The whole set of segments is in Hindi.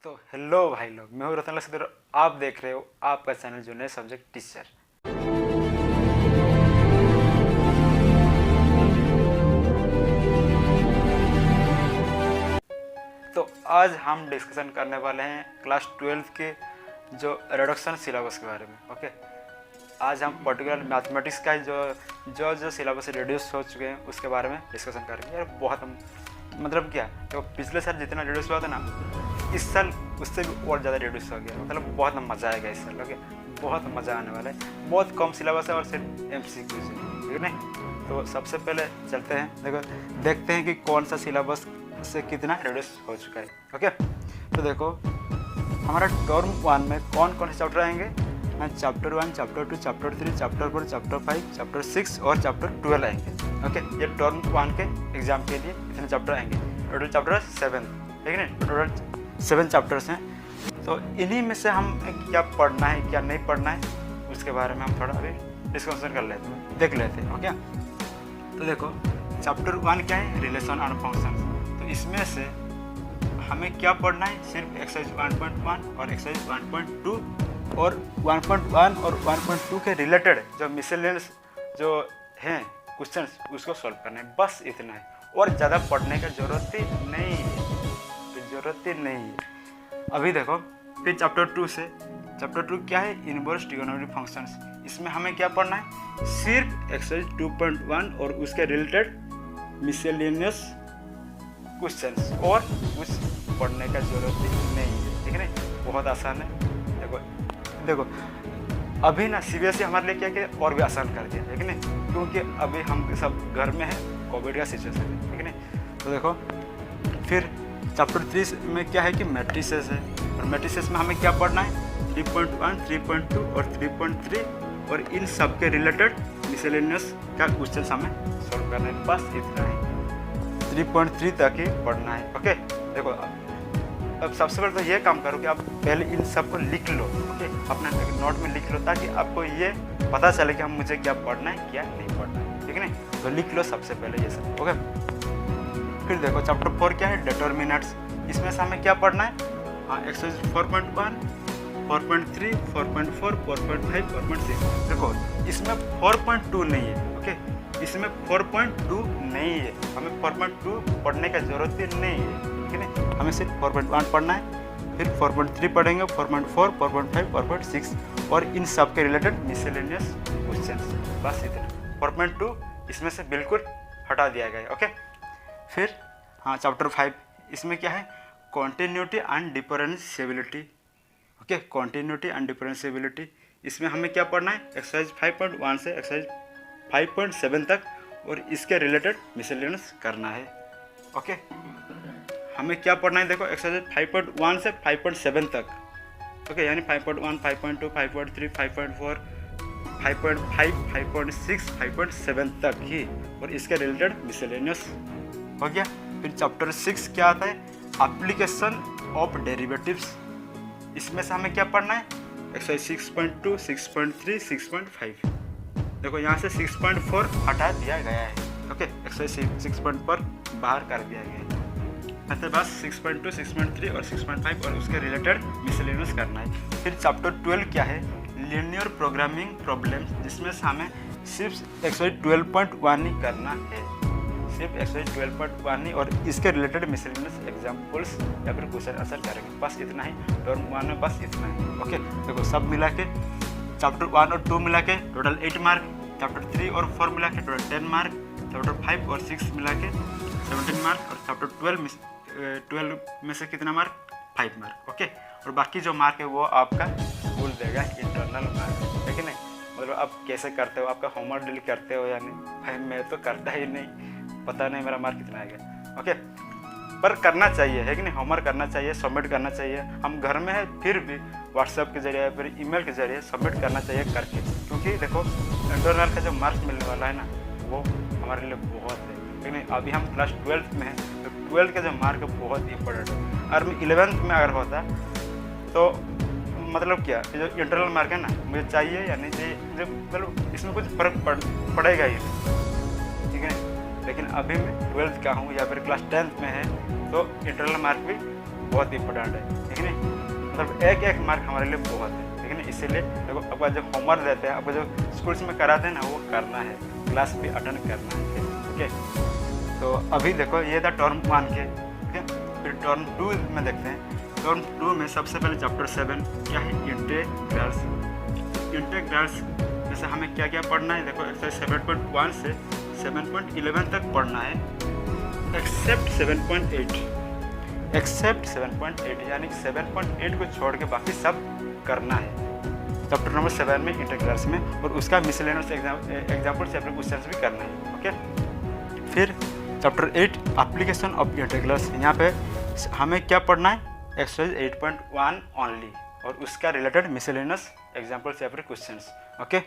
तो हेलो भाई लोग, मैं हूँ रतन लक्ष्य। आप देख रहे हो आपका चैनल जूनियर सब्जेक्ट टीचर। तो आज हम डिस्कशन करने वाले हैं क्लास 12 के जो रिडक्शन सिलेबस के बारे में। ओके, आज हम पर्टिकुलर मैथमेटिक्स का जो जो सिलेबस रिड्यूस हो चुके हैं उसके बारे में डिस्कशन करेंगे। यार बहुत मतलब क्या, तो पिछले साल जितना रिड्यूस हुआ था ना, इस साल उससे भी और ज़्यादा रिड्यूस हो गया। मतलब बहुत मज़ा आएगा इस साल। ओके, बहुत मज़ा आने वाला है। बहुत कम सिलेबस है और सिर्फ MCQ है, ठीक है नहीं। तो सबसे पहले चलते हैं, देखते हैं कि कौन सा सिलेबस से कितना रिड्यूस हो चुका है। ओके, तो देखो हमारा टर्म 1 में कौन कौन से चैप्टर आएंगे। Chapter 1, chapter 2, chapter 3, chapter 4, chapter 5, chapter 6 और चैप्टर 12 आएंगे। ओके, ये टर्म 1 के एग्जाम के लिए इतने चैप्टर आएंगे। टोटल चैप्टर 7, ठीक है ना। टोटल 7 चैप्टर्स हैं। तो इन्हीं में से हम क्या पढ़ना है क्या नहीं पढ़ना है उसके बारे में हम थोड़ा अभी डिस्कशन कर लेते हैं, देख लेते हैं। ओके, तो देखो चैप्टर 1 क्या है, रिलेशन एंड फंक्शन। तो इसमें से हमें क्या पढ़ना है, सिर्फ एक्सरसाइज 1.1 और एक्सरसाइज 1.2 और 1.1 और 1.2 के रिलेटेड जो मिसलेनियस जो हैं क्वेश्चंस उसको सॉल्व करना है, बस इतना है। और ज़्यादा पढ़ने का ज़रूरत ही नहीं है, अभी देखो फिर चैप्टर 2 से, चैप्टर 2 क्या है, इनवर्स ट्रिगोनोमेट्रिक फंक्शंस। इसमें हमें क्या पढ़ना है, सिर्फ एक्सरसाइज 2.1 और उसके रिलेटेड मिसलेनियस क्वेश्चंस, और कुछ पढ़ने का ज़रूरत ही नहीं है, ठीक है ना। बहुत आसान है। देखो अभी ना CBSE हमारे लिए क्या किया और भी आसान कर दिया, ठीक है ना, क्योंकि अभी हम सब घर में हैं, कोविड का सिचुएशन है, ठीक है ना। तो देखो फिर चैप्टर 3 में क्या है कि मैट्रिसेस है, और मैट्रिसेस में हमें क्या पढ़ना है, 3.1, 3.2 और 3.3 और इन सब के रिलेटेड मिसलेनियस का क्वेश्चन हमें सॉल्व करना है, बस इतना है। 3.3 तक ही पढ़ना है। ओके, देखो अब सबसे पहले तो ये काम करो कि आप पहले इन सब को लिख लो। ओके, अपना नोट में लिख लो, ताकि आपको ये पता चले कि हम मुझे क्या पढ़ना है क्या नहीं पढ़ना है, ठीक है ना। तो लिख लो सबसे पहले ये सब। ओके, फिर देखो चैप्टर 4 क्या है, डिटर्मिनेंट्स। इसमें से हमें क्या पढ़ना है, एक्सरसाइज 4.1, 4.3, 4.4, 4.5, 4.6। देखो इसमें 4.2 नहीं है। ओके, इसमें 4.2 नहीं है, हमें 4.2 पढ़ने का जरूरत ही नहीं है, ठीक है ना। हमें सिर्फ 4.1 पढ़ना है, फिर 4.3 पढ़ेंगे, 4.4, 4.5, 4.6 और इन सब के रिलेटेड मिसलेनियस क्वेश्चंस, बस इतना। 4.2 इसमें से बिल्कुल हटा दिया गया है। ओके, फिर चैप्टर 5, इसमें क्या है, continuity and differentiability. Okay, continuity and differentiability, इसमें हमें क्या पढ़ना है, एक्सरसाइज 5.1 से एक्सरसाइज 5.7 तक और इसके रिलेटेड मिसलेनियस करना है। ओके, हमें क्या पढ़ना है, देखो एक्सरसाइज 5.1 से 5.7 तक। ओके, यानी 5.1, 5.2, 5.3, 5.4, 5.5, 5.6, 5.7 तक ही, और इसके रिलेटेड मिसलेनियस हो गया। फिर चैप्टर 6 क्या आता है, एप्लीकेशन ऑफ डेरिवेटिव्स। इसमें से हमें क्या पढ़ना है, एक्सरसाइज 6.2, 6.3, 6.5। देखो यहाँ से 6.4 हटा दिया गया है। ओके, एक्सरसाइज 6.4 बाहर कर दिया गया है, मतलब बस 6.2, 6.3 और 6.5 और उसके रिलेटेड मिसलेनियस करना है। फिर चैप्टर 12 क्या है, लीनियर प्रोग्रामिंग प्रॉब्लम्स। जिसमें से हमें सिर्फ एक्सरसाइज 12.1 ही करना है, सिर्फ एक्सरसाइज 12.1 ही, और इसके रिलेटेड मिसलेनियस एग्जाम्पल्स या फिर क्वेश्चन आंसर करेंगे, बस इतना ही। टर्म 1 में बस इतना ही। ओके, देखो सब मिला के चैप्टर 1 और 2 मिला के टोटल 8 मार्क, चैप्टर 3 और 4 मिला के टोटल 10 मार्क, चैप्टर 5 और 6 मिला के 17 मार्क, और चैप्टर 12 में से कितना मार्क, 5 मार्क। ओके, और बाकी जो मार्क है वो आपका स्कूल देगा, इंटरनल मार्क, ठीक है नहीं। मतलब आप कैसे करते हो, आपका होमवर्क डील करते हो या नहीं, भाई मैं तो करता ही नहीं, पता नहीं मेरा मार्क कितना आएगा। ओके, पर करना चाहिए, है कि नहीं, होमवर्क करना चाहिए, सबमिट करना चाहिए। हम घर में है फिर भी व्हाट्सएप के जरिए या फिर ईमेल के जरिए सबमिट करना चाहिए करके, क्योंकि देखो इंटरनल का जो मार्क्स मिलने वाला है ना, वो हमारे लिए बहुत है, ठीक नहीं। अभी हम क्लास 12 में हैं, तो 12 का जो मार्क है बहुत इंपॉर्टेंट है। और 11th में अगर होता तो मतलब क्या, जो इंटरनल मार्क है ना, मुझे चाहिए या नहीं चाहिए, मुझे मतलब इसमें कुछ फर्क पड़ेगा ही नहीं, ठीक है। लेकिन अभी मैं 12th का हूँ या फिर क्लास 10th में है, तो इंटरनल मार्क भी बहुत इंपॉर्टेंट है। ठीक है नहीं, मतलब एक एक मार्क हमारे लिए बहुत है, ठीक है ना। इसीलिए देखो आपका जो होमवर्क देते हैं, आपको जो स्कूल्स में कराते हैं ना, वो करना है, क्लास भी अटेंड करना है, ओके। तो अभी देखो ये था टर्म 1 के, ठीक है। फिर टर्म 2 में देखते हैं। टर्म 2 में सबसे पहले चैप्टर 7 क्या है, इंटीग्रल्स। इंटीग्रल्स जैसे हमें क्या क्या पढ़ना है, देखो एक्सरसाइज 7.1 से 7.11 तक पढ़ना है, एक्सेप्ट 7.8, एक्सेप्ट 7.8, यानी कि 7.8 को छोड़ के बाकी सब करना है चैप्टर नंबर 7 में इंटीग्रल्स में, और उसका मिसलेनियस एग्जाम्पल चैप्टर क्वेश्चंस भी करना है, ओके। फिर चैप्टर 8 एप्लीकेशन ऑफ इंटीग्रल्स, यहाँ पे हमें क्या पढ़ना है, एक्सरसाइज 8.1 ओनली, और उसका related miscellaneous example chapter questions, okay.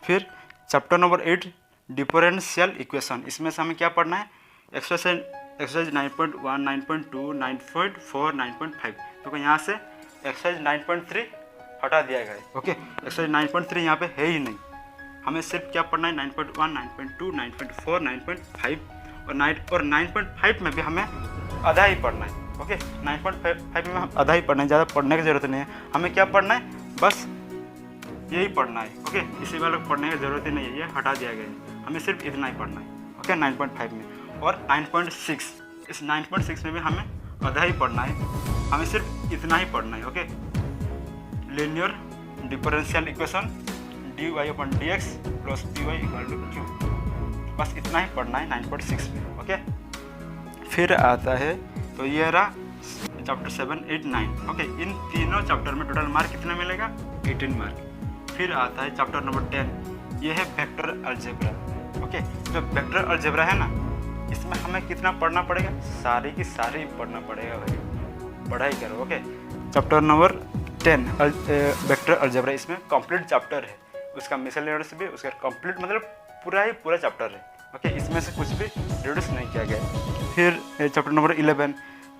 फिर चैप्टर नंबर 8 डिफरेंशियल इक्वेशन, इसमें से हमें क्या पढ़ना है, एक्सरसाइज 9.1, 9.2, 9.4, 9.5। तो यहाँ से एक्सरसाइज 9.3 हटा दिया गया है, ओके। एक्सरसाइज 9.3 यहाँ पे है ही नहीं, हमें सिर्फ क्या पढ़ना है, 9.1, 9.2, 9.4, 9.5 और 9.5 में भी हमें आधा ही पढ़ना है, ओके। 9.5 में हम आधा ही पढ़ना है, ज़्यादा पढ़ने की ज़रूरत नहीं है। हमें क्या पढ़ना है, बस यही पढ़ना है, ओके। इसी वाले पढ़ने की ज़रूरत ही नहीं है, ये हटा दिया गया है, हमें सिर्फ इतना ही पढ़ना है, ओके। 9.5 में और 9.6, इस 9.6 में भी हमें आधा ही पढ़ना है, हमें सिर्फ इतना ही पढ़ना है, okay. Linear differential equation dy/dx plus py = q, बस इतना ही पढ़ना है 9.6 में, ओके। फिर आता है, तो ये रहा चैप्टर 7, 8, 9, ओके। इन तीनों चैप्टर में टोटल मार्क कितना मिलेगा, 18 मार्क। फिर आता है चैप्टर नंबर 10, ये है वेक्टर अलजेब्रा, ओके। जो वेक्टर अलजेब्रा है ना, इसमें हमें कितना पढ़ना पड़ेगा, सारी की सारी पढ़ना पड़ेगा भाई, पढ़ाई करो, okay. Chapter number 10 vector algebra, इसमें कंप्लीट चैप्टर है, उसका मिसलेनियस भी, उसका कंप्लीट मतलब पूरा ही पूरा चैप्टर है, ओके। इसमें से कुछ भी रिड्यूस नहीं किया गया। फिर chapter number 11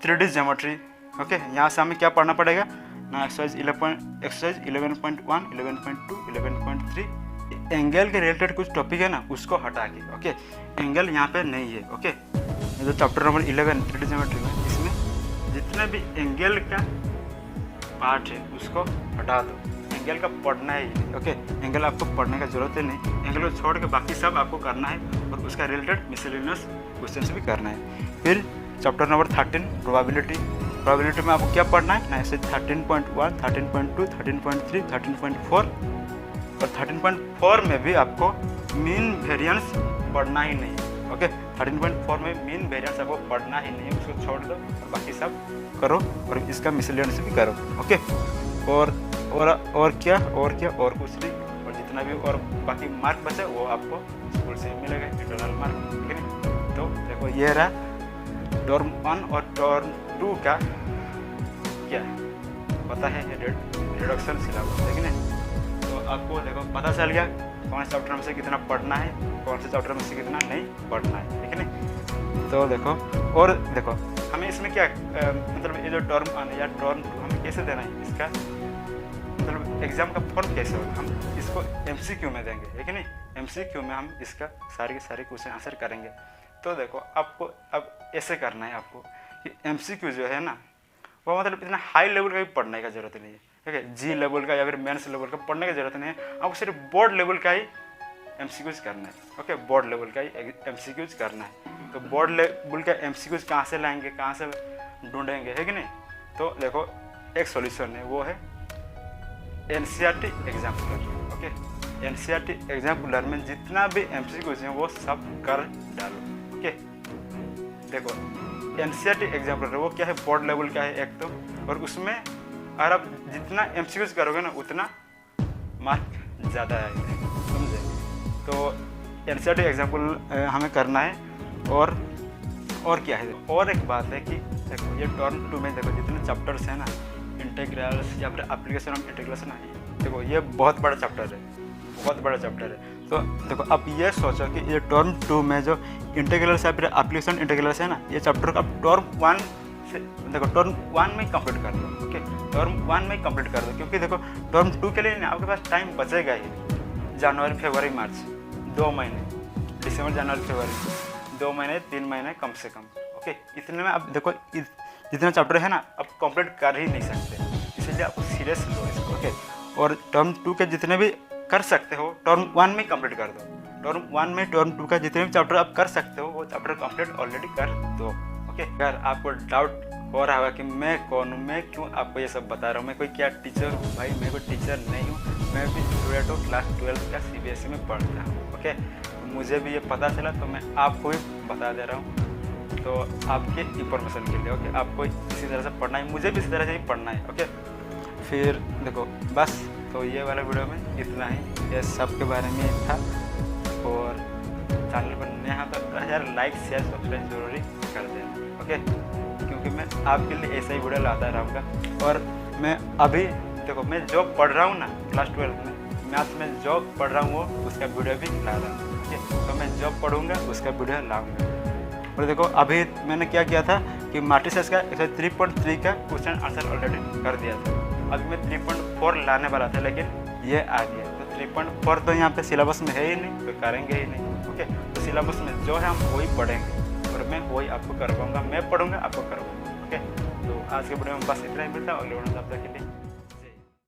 3D geometry, okay. यहाँ से हमें क्या पढ़ना पड़ेगा ना, एक्सरसाइज 11.1, 11.2, 11.3, एंगल के रिलेटेड कुछ टॉपिक है ना, उसको हटा के, ओके। एंगल यहाँ पे नहीं है, ओके। जो चैप्टर नंबर 11 3D ज्योमेट्री में, इसमें जितने भी एंगल का पार्ट है उसको हटा दो, एंगल का पढ़ना ही नहीं, ओके। एंगल आपको पढ़ने का जरूरत ही नहीं, एंगल को छोड़ के बाकी सब आपको करना है, और उसका रिलेटेड मिसलेनियस क्वेश्चंस भी करना है। फिर चैप्टर नंबर 13 प्रोबेबिलिटी, प्रोबेबिलिटी में आपको क्या पढ़ना है ना, ऐसे 13.1, 13.2, 13.3, 13.4 और 13.4 में भी आपको मीन वेरिएंस पढ़ना ही नहीं है, ओके। 13.4 में मीन वेरिएंस आपको पढ़ना ही नहीं है, उसको छोड़ दो और बाकी सब करो, और इसका मिसलेनियस भी करो, ओके। और क्या और कुछ नहीं, और जितना भी और बाकी मार्क बचे वो आपको स्कूल से मिलेगा, इंटरनल मार्क, ठीक है। तो देखो ये रहा टर्म 1 और टर्म 2 का क्या पता है, रिडक्शन सिलेबस, ठीक है। तो आपको देखो पता चल गया कौन से चैप्टर में से कितना पढ़ना है, कौन से चैप्टर में से कितना नहीं पढ़ना है, ठीक है ना। तो देखो, और देखो हमें इसमें क्या मतलब ये जो टर्म 1 या टर्म 2 हमें कैसे देना है, इसका मतलब एग्जाम का फॉर्म कैसे होगा, हम इसको MCQ में देंगे, ठीक है नहीं। MCQ में हम इसका सारे के सारे क्वेश्चन आंसर करेंगे। तो देखो आपको अब ऐसे करना है आपको कि MCQ जो है ना, वो मतलब इतना हाई लेवल का भी पढ़ने का जरूरत नहीं है, ठीक है। जी लेवल का या फिर मेंस लेवल का पढ़ने की जरूरत नहीं है, आपको सिर्फ बोर्ड लेवल का ही MCQs करना है, ओके। बोर्ड लेवल का ही MCQs करना है। तो बोर्ड लेवल का MCQs कहाँ से लाएंगे, कहाँ से ढूंढेंगे, है कि नहीं। तो देखो एक सॉल्यूशन है, वो है NCERT exemplar, okay. NCERT exemplar में जितना भी MCQs हैं वो सब कर डालो, ओके। देखो NCERT एग्जाम्पलर वो क्या है, बोर्ड लेवल का है एक तो, और उसमें अगर आप जितना MCQs करोगे ना उतना मार्क ज़्यादा आएगा, समझे। तो NCERT एग्जाम्पल हमें करना है। और क्या है, और एक बात है कि देखो ये टर्म 2 में देखो जितने चैप्टर्स हैं ना, इंटीग्रल्स या फिर एप्लीकेशन ऑफ इंटीग्रल्स ना, देखो ये बहुत बड़ा चैप्टर है, बहुत बड़ा चैप्टर है। तो देखो अब ये सोचो कि ये टर्म 2 में जो इंटीग्रल्स या फिर एप्लीकेशन इंटीग्रल्स है ना, ये चैप्टर का टर्म 1 से देखो टर्म 1 में कंप्लीट कर दो, ओके। टर्म 1 में कंप्लीट कर दो, क्योंकि देखो टर्म 2 के लिए ना आपके पास टाइम बचेगा ही, जनवरी फरवरी मार्च 2 महीने, दिसंबर जनवरी फरवरी 2 महीने 3 महीने कम से कम, ओके। इतने में अब देखो जितना चैप्टर है ना आप कंप्लीट कर ही नहीं सकते, इसलिए आप सीरियस लो इसको, ओके। और टर्म 2 के जितने भी कर सकते हो टर्म 1 में कंप्लीट कर दो, टर्म 1 में टर्म 2 का जितने भी चैप्टर आप कर सकते हो वो चैप्टर कंप्लीट ऑलरेडी कर दो, ओके। अगर आपको डाउट हो रहा होगा कि मैं कौन हूँ, मैं क्यों आपको ये सब बता रहा हूँ, मैं कोई क्या टीचर हूँ, भाई मैं कोई टीचर नहीं हूँ, मैं भी स्टूडेंट हूँ, क्लास 12 का CBSE में पढ़ता हूँ, ओके। मुझे भी ये पता चला तो मैं आपको भी बता दे रहा हूँ, तो आपके इंफॉर्मेशन के लिए, ओके। आपको इसी तरह से पढ़ना है, मुझे भी इसी तरह से ही पढ़ना है, ओके। फिर देखो बस, तो ये वाला वीडियो में इतना ही, ये सब के बारे में था। और चैनल पर नया है तो यार लाइक शेयर सब्सक्राइब जरूरी कर देना, ओके, क्योंकि मैं आपके लिए ऐसा ही वीडियो लाता रहूँगा। और मैं अभी देखो मैं जो पढ़ रहा हूँ ना क्लास 12 में मैथ्स में जो पढ़ रहा हूँ वो उसका वीडियो भी ला रहा हूँ, ठीक है। तो मैं जो पढ़ूँगा उसका वीडियो लाऊंगा। और देखो अभी मैंने क्या किया था कि मैट्रिसेस का 3.3 का क्वेश्चन आंसर ऑलरेडी कर दिया था। अभी मैं 3.4 लाने वाला था लेकिन ये आ गया, तो 3.4 तो यहाँ पे सिलेबस में है ही नहीं, तो करेंगे ही नहीं, ओके। तो सिलेबस में जो है हम वही पढ़ेंगे और मैं वही आपको करवाऊँगा, मैं पढ़ूँगा आपको करवाऊँगा, ओके। तो आज के वीडियो में बस इतना ही मिलता है, अगले वीडियो में तब तक के लिए।